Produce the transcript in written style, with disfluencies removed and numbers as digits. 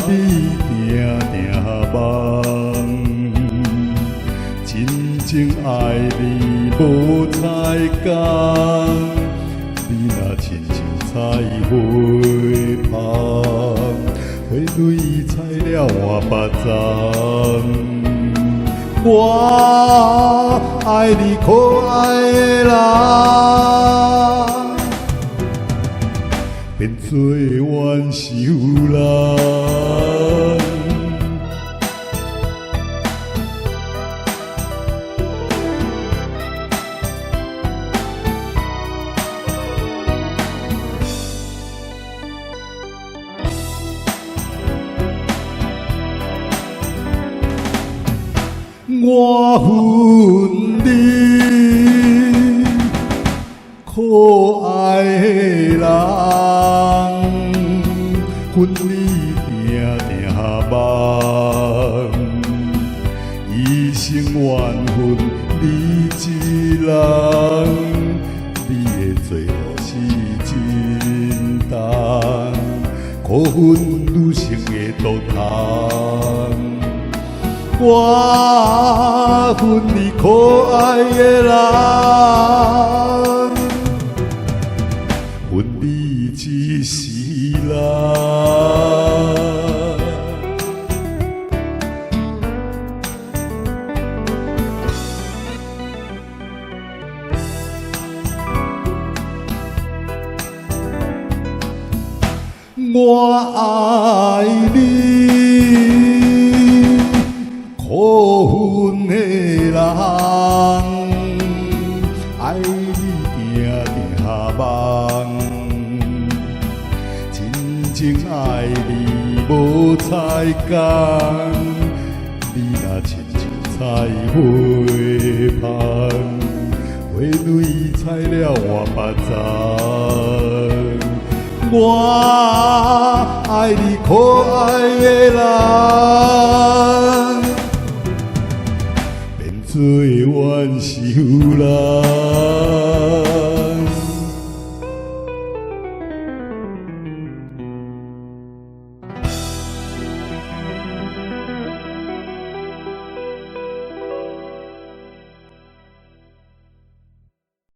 你定定梦，真正爱你无彩工。你若亲像彩花香，花蕊采了换别丛。我爱你可爱的人，变做冤仇人。我恨你可爱的人，恨你定定梦，一生怨恨你一人，你的最后是真重，可恨女性的毒汤。我恨你可爱的人，恨你一世人。我爱你可恨的人，爱你定定梦，真正爱你无彩工。你若亲像彩花香，花蕊采了换别丛。我爱你可爱的人，做冤仇人。